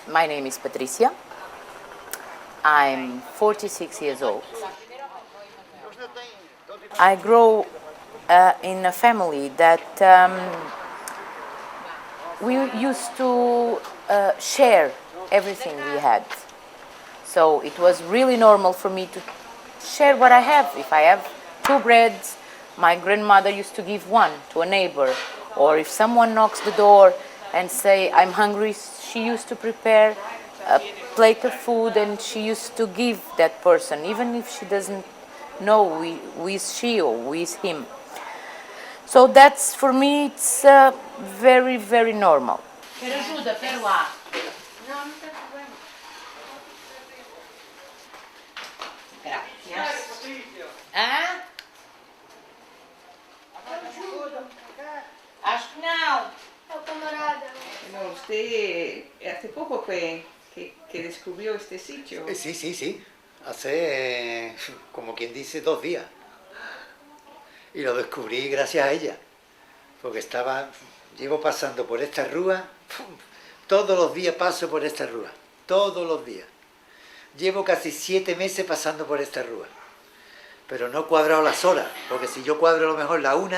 My name is Patricia. I'm 46 years old. I grew in a family that we used to share everything we had. So it was really normal for me to share what I have. If I have 2 breads, my grandmother used to give one to a neighbor. Or if someone knocks the door and say, I'm hungry, she used to prepare a plate of food and she used to give that person, even if she doesn't know who is she or who is him. So that's, for me, it's very, very normal. Quer ajuda? Quero lá. Não, não tem problema. Gracias. Hã? Acho que não. É o camarada. No, usted hace poco que descubrió este sitio. Sí, sí, sí. Hace, como quien dice, 2 días. Y lo descubrí gracias a ella. Porque llevo pasando por esta rúa, todos los días paso por esta rúa. Todos los días. Llevo casi 7 meses pasando por esta rúa. Pero no he cuadrado las horas. Porque si yo cuadro a lo mejor la 1,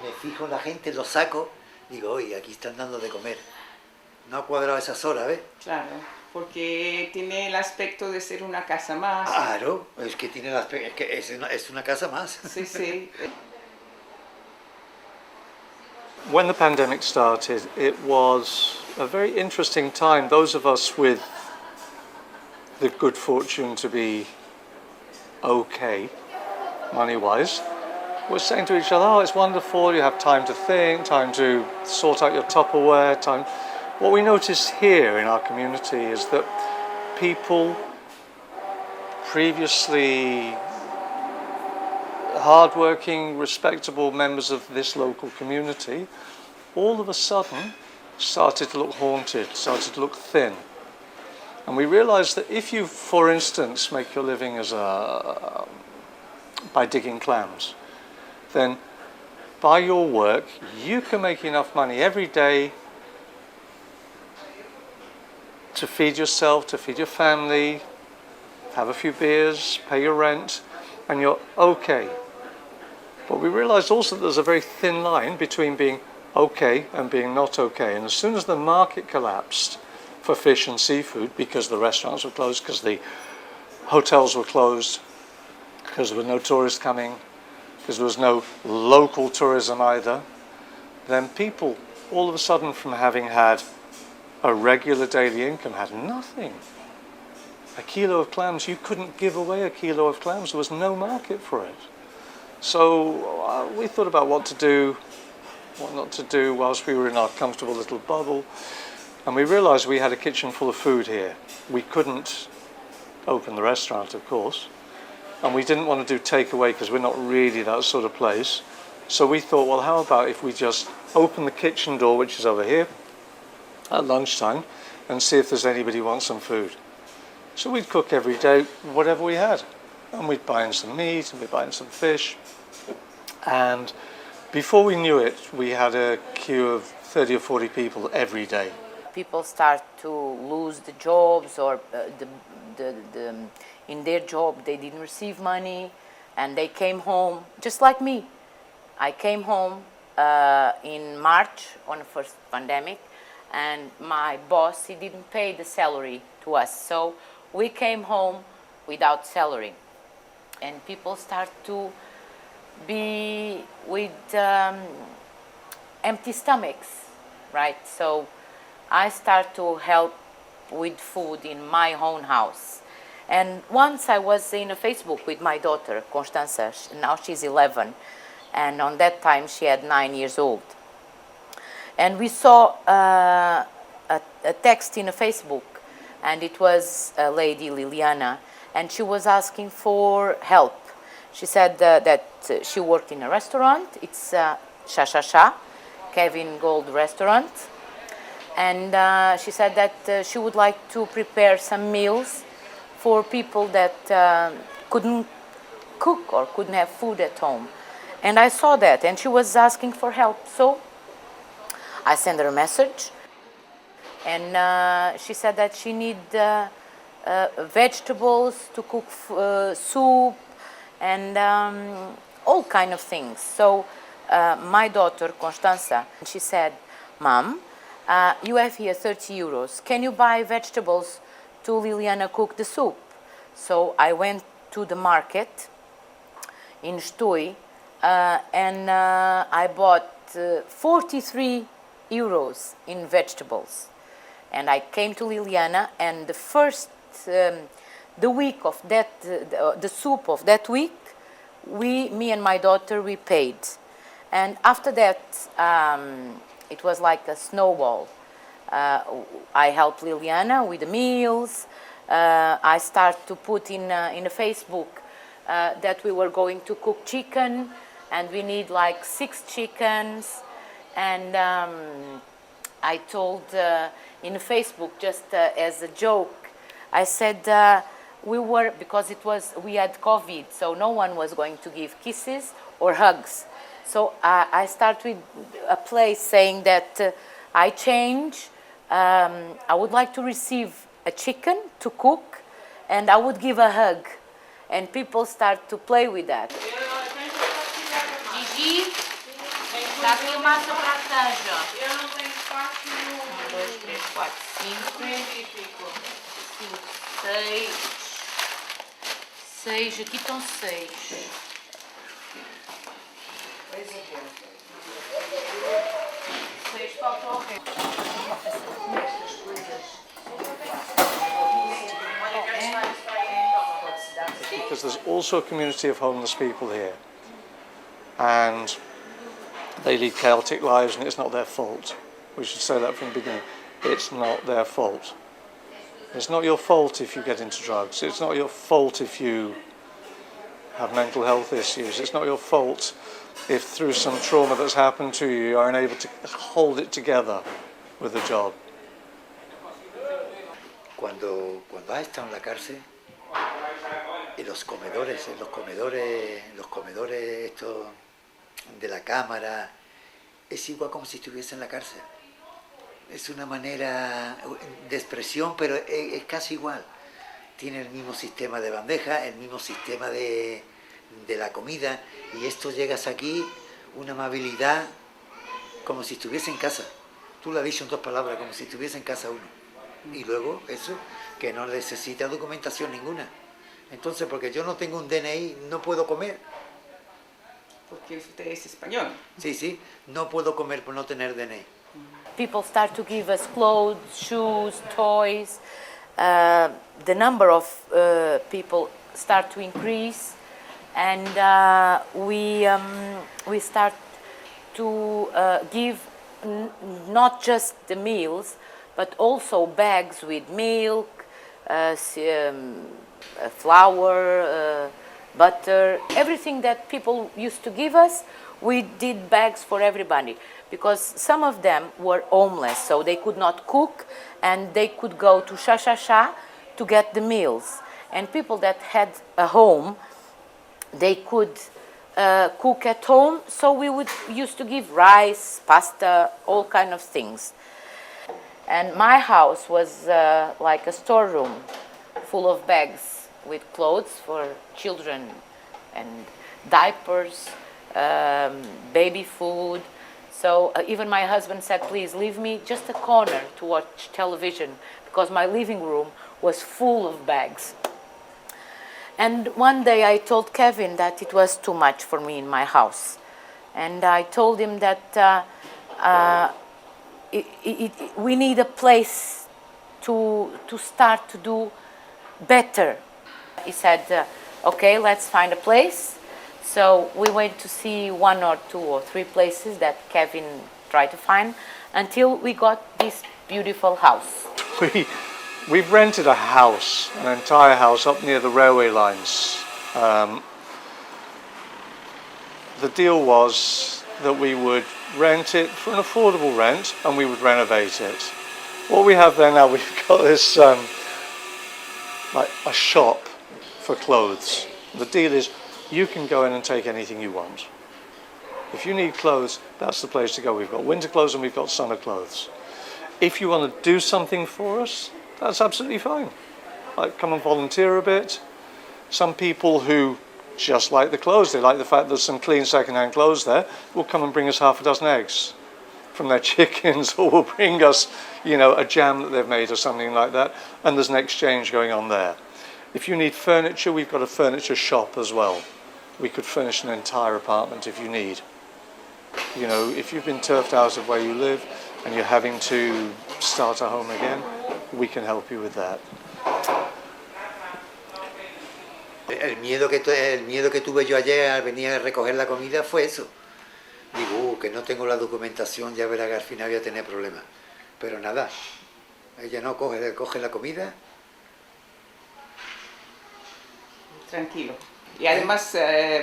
me fijo en la gente, lo saco, digo, oye, aquí están dando de comer. No ha cuadrado esas horas, ¿ves? Claro, porque tiene el aspecto de ser una casa más. Claro, es que tiene el aspecto, es una casa más. Sí, sí. When the pandemic started, it was a very interesting time. Those of us with the good fortune to be okay, money-wise, were saying to each other, oh, it's wonderful, you have time to think, time to sort out your Tupperware, time. What we notice here in our community is that people previously hard-working, respectable members of this local community, all of a sudden started to look haunted, started to look thin. And we realized that if you, for instance, make your living by digging clams, then by your work you can make enough money every day to feed yourself, to feed your family, have a few beers, pay your rent, and you're okay. But we realized also that there's a very thin line between being okay and being not okay. And as soon as the market collapsed for fish and seafood, because the restaurants were closed, because the hotels were closed, because there were no tourists coming, because there was no local tourism either, then people, all of a sudden, from having had a regular daily income, had nothing. A kilo of clams, you couldn't give away a kilo of clams. There was no market for it. So we thought about what to do, what not to do, whilst we were in our comfortable little bubble. And we realized we had a kitchen full of food here. We couldn't open the restaurant, of course. And we didn't want to do takeaway because we're not really that sort of place. So we thought, well, how about if we just open the kitchen door, which is over here, at lunchtime, and see if there's anybody who wants some food. So we'd cook every day whatever we had. And we'd buy in some meat, and we'd buy in some fish. And before we knew it, we had a queue of 30 or 40 people every day. People start to lose the jobs, or in their job they didn't receive money, and they came home, just like me. I came home in March on the first pandemic, and my boss, he didn't pay the salary to us. So we came home without salary. And people start to be with empty stomachs, right? So I start to help with food in my own house. And once I was in a Facebook with my daughter, Constanza. Now she's 11. And on that time she had 9 years old. And we saw a text in a Facebook, and it was a lady, Liliana, and she was asking for help. She said that she worked in a restaurant. It's Sha, Kevin Gold restaurant. And she said that she would like to prepare some meals for people that couldn't cook or couldn't have food at home. And I saw that, and she was asking for help. So I sent her a message, and she said that she need vegetables to cook soup and all kind of things. So my daughter Constanza, she said, "Mom, you have here 30 euros. Can you buy vegetables to Liliana cook the soup?" So I went to the market in Stui and I bought 43 euros in vegetables. And I came to Liliana, and the first, the week of that, the soup of that week, me and my daughter, we paid. And after that, it was like a snowball. I helped Liliana with the meals. I started to put in a Facebook that we were going to cook chicken, and we need like 6 chickens. And I told in Facebook, just as a joke, I said because we had COVID, so no one was going to give kisses or hugs. So I start with a place saying that I change. I would like to receive a chicken to cook, and I would give a hug, and people start to play with that. Gigi, dá aqui a massa para a canja. Eu não tenho espaço no... 1, 2, 3, 4, 5, 6. 6, aqui estão 6. 6, falta o resto. Because there's also a community of homeless people here, and they lead chaotic lives, and it's not their fault. We should say that from the beginning. It's not their fault. It's not your fault if you get into drugs. It's not your fault if you have mental health issues. It's not your fault if through some trauma that's happened to you, you aren't able to hold it together with a job. Cuando has estado en la cárcel, en los comedores estos de la cámara, es igual como si estuviese en la cárcel. Es una manera de expresión, pero es casi igual. Tiene el mismo sistema de bandeja, el mismo sistema de la comida, y esto llegas aquí, una amabilidad como si estuviese en casa. Tú lo has dicho en 2 palabras, como si estuviese en casa uno. Y luego eso, que no necesita documentación ninguna. Entonces, porque yo no tengo un DNI, no puedo comer. Porque usted es español. Sí, no puedo comer por no tener DNI. People start to give us clothes, shoes, toys. The number of people start to increase, and we start to give not just the meals, but also bags with milk, flour, butter, everything that people used to give us. We did bags for everybody, because some of them were homeless, so they could not cook, and they could go to Shashasha to get the meals. And people that had a home, they could cook at home, so we used to give rice, pasta, all kind of things. And my house was like a storeroom full of bags with clothes for children and diapers, baby food. So even my husband said, please leave me just a corner to watch television, because my living room was full of bags. And one day I told Kevin that it was too much for me in my house. And I told him that we need a place to start to do better. He said, okay, let's find a place. So we went to see 1 or 2 or 3 places that Kevin tried to find, until we got this beautiful house. We've rented a house, an entire house up near the railway lines. The deal was that we would rent it for an affordable rent, and we would renovate it. What we have there now, we've got this like a shop for clothes. The deal is you can go in and take anything you want. If you need clothes, that's the place to go. We've got winter clothes and we've got summer clothes. If you want to do something for us, that's absolutely fine. Like, come and volunteer a bit. Some people who just like the clothes, they like the fact there's some clean second-hand clothes there, will come and bring us half a dozen eggs from their chickens, or will bring us, a jam that they've made or something like that, and there's an exchange going on there. If you need furniture, we've got a furniture shop as well. We could furnish an entire apartment if you need. If you've been turfed out of where you live and you're having to start a home again, we can help you with that. El miedo que tuve yo ayer al venir a recoger la comida fue eso. Digo, que no tengo la documentación, ya verá que al final voy a tener problemas. Pero nada, ella no coge la comida. Tranquilo. Y además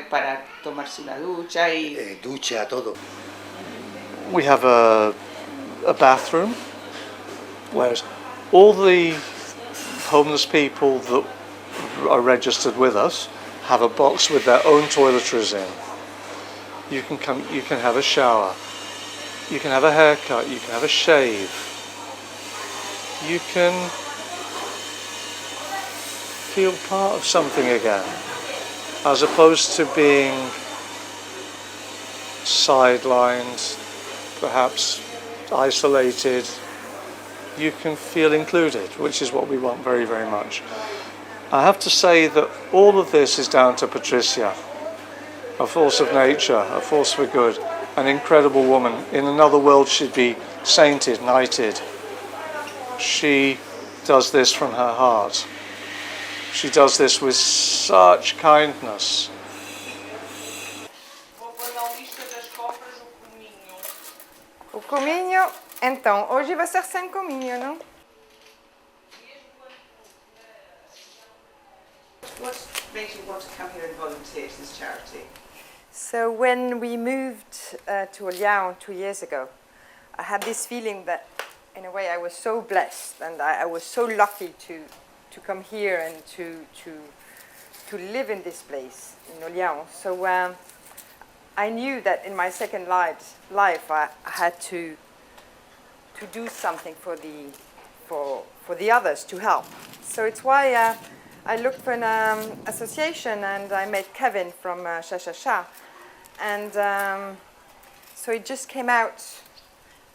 para tomarse una ducha y... Ducha, todo. We have a bathroom, whereas all the homeless people that are registered with us have a box with their own toiletries in. You can have a shower, you can have a haircut, you can have a shave, you can feel part of something again, as opposed to being sidelined, perhaps isolated. You can feel included, which is what we want very, very much. I have to say that all of this is down to Patricia, a force of nature, a force for good, an incredible woman. In another world she'd be sainted, knighted. She does this from her heart. She does this with such kindness. O cominho, então, hoje vai ser sem cominho, não? What made you want to come here and volunteer to this charity? So when we moved to Olhão 2 years ago, I had this feeling that, in a way, I was so blessed and I was so lucky to come here and to live in this place, in Olhão. So I knew that in my second life I had to do something for the others, to help. So it's why I looked for an association, and I met Kevin from Shashasha, and so it just came out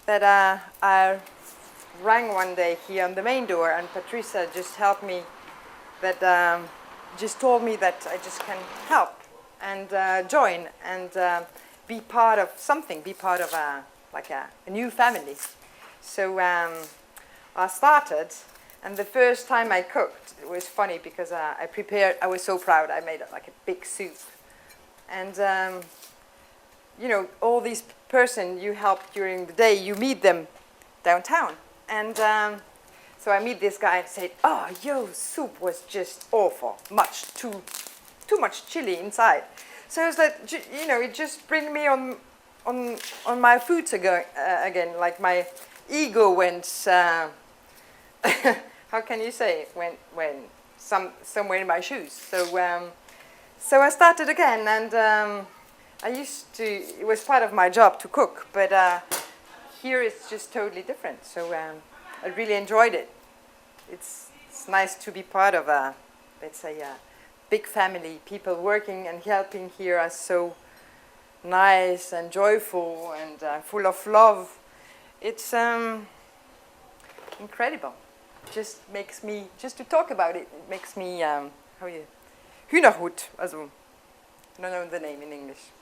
that I rang one day here on the main door, and Patricia just helped me, that just told me that I just can help and join and be part of something, be part of a new family. So I started, and the first time I cooked, it was funny because I was so proud, I made like a big soup. And all these person you help during the day, you meet them downtown. And so I meet this guy and said, "Oh, your soup was just awful, too much chili inside." So it's like, it just bring me on my food again, like my ego went, how can you say, when somewhere in my shoes. So I started again, and it was part of my job to cook, but here it's just totally different. So I really enjoyed it. It's nice to be part of a big family. People working and helping here are so nice and joyful and full of love. It's incredible. Just makes me, just to talk about it, it makes me, Hühnerhut, also, I don't know the name in English.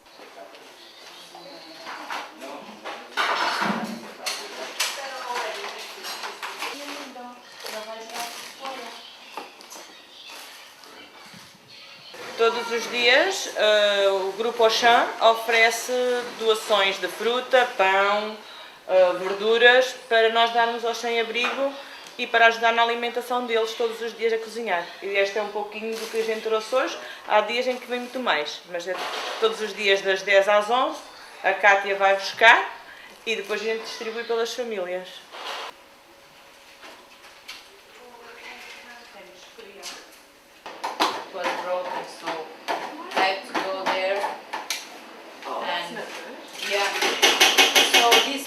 Todos os dias o Grupo Olhão oferece doações de fruta, pão, verduras para nós darmos aos sem-abrigo e para ajudar na alimentação deles todos os dias a cozinhar. E este é um pouquinho do que a gente trouxe hoje. Há dias em que vem muito mais, mas é todos os dias das 10 às 11 a Cátia vai buscar e depois a gente distribui pelas famílias.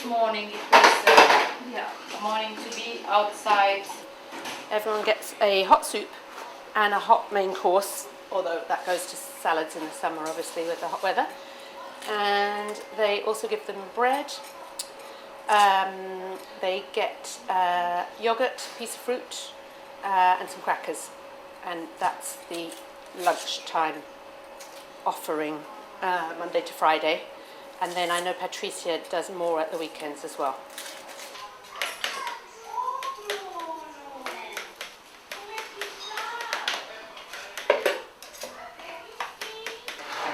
Morning it was Yeah, morning to be outside. Everyone gets a hot soup and a hot main course, although that goes to salads in the summer, obviously, with the hot weather. And they also give them bread. They get yogurt, piece of fruit, and some crackers. And that's the lunchtime offering, Monday to Friday. And then I know Patricia does more at the weekends as well.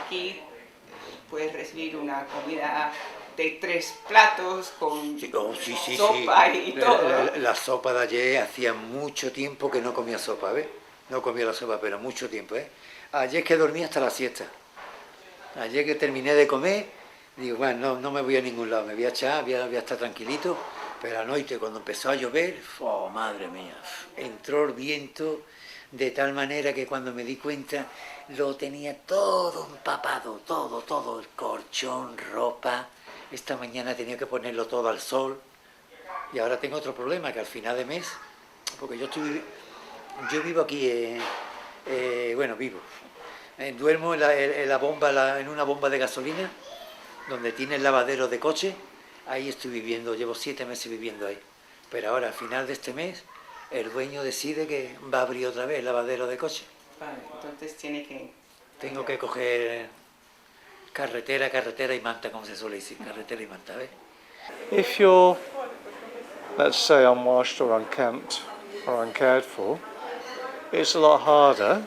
Aquí puedes recibir una comida de 3 platos con sopa y todo. La sopa de ayer hacía mucho tiempo que no comía sopa, ¿ves? No comía la sopa, pero mucho tiempo, ¿eh? Ayer que dormí hasta la siesta. Ayer que terminé de comer, digo, bueno, no me voy a ningún lado, me voy a echar, voy a estar tranquilito. Pero anoche, cuando empezó a llover, ¡oh, madre mía! Entró el viento de tal manera que cuando me di cuenta lo tenía todo empapado, todo, el colchón, ropa. Esta mañana tenía que ponerlo todo al sol. Y ahora tengo otro problema, que al final de mes, porque yo vivo aquí, vivo. Duermo en una bomba de gasolina, donde tiene el lavadero de coche. Ahí estoy viviendo, llevo 7 meses viviendo ahí. Pero ahora, al final de este mes, el dueño decide que va a abrir otra vez el lavadero de coche. Vale, entonces Tengo que coger carretera y manta, como se suele decir, carretera y manta, ¿ves? If you're, let's say, unwashed or unkempt or uncared for, it's a lot harder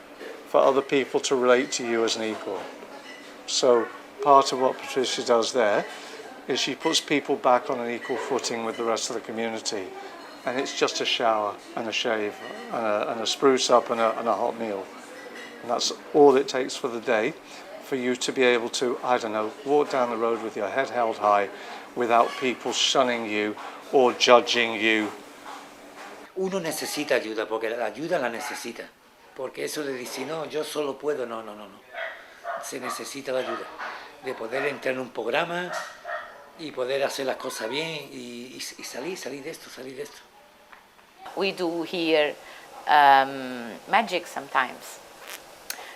for other people to relate to you as an equal. So part of what Patricia does there is she puts people back on an equal footing with the rest of the community. And it's just a shower and a shave and a spruce up and a hot meal. And that's all it takes for the day for you to be able to, I don't know, walk down the road with your head held high without people shunning you or judging you. Uno necesita ayuda, porque la ayuda la necesita. Porque eso de decir, no, yo solo puedo, no. Se necesita la ayuda. De poder entrar en un programa y poder hacer las cosas bien y salir de esto. We do here magic sometimes,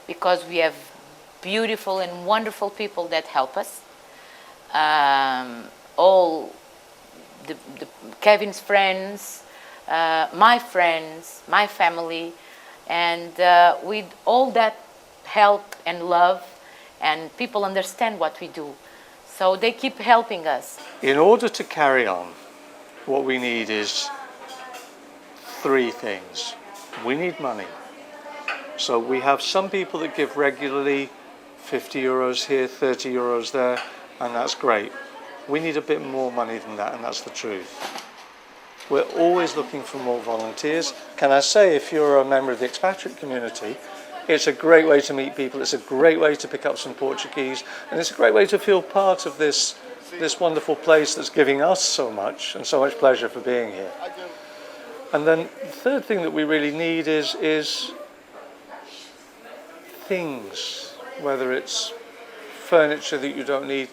because we have beautiful and wonderful people that help us. All the Kevin's friends, my friends, my family, and with all that help and love, and people understand what we do. So they keep helping us. In order to carry on, what we need is 3 things. We need money. So we have some people that give regularly, 50 euros here, 30 euros there, and that's great. We need a bit more money than that, and that's the truth. We're always looking for more volunteers. Can I say, if you're a member of the expatriate community, it's a great way to meet people, it's a great way to pick up some Portuguese, and it's a great way to feel part of this wonderful place that's giving us so much and so much pleasure for being here. And then the third thing that we really need is things, whether it's furniture that you don't need,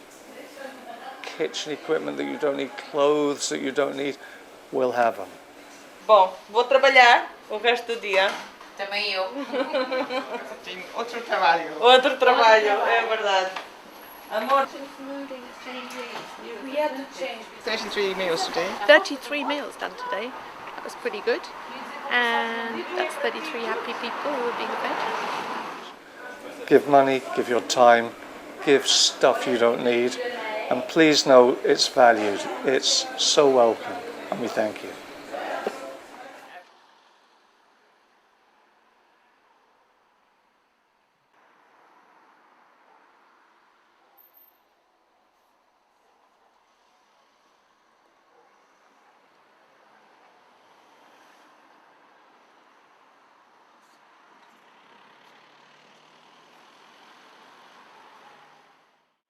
kitchen equipment that you don't need, clothes that you don't need, we'll have them. Bom, vou trabalhar o resto do dia. Também eu. Tem outro trabalho. Outro trabalho, é verdade. Amor. We had to change. 33 meals today. 33 meals done today. That was pretty good. And that's 33 happy people who are being fed. Give money, give your time, give stuff you don't need, and please know it's valued. It's so welcome, and we thank you.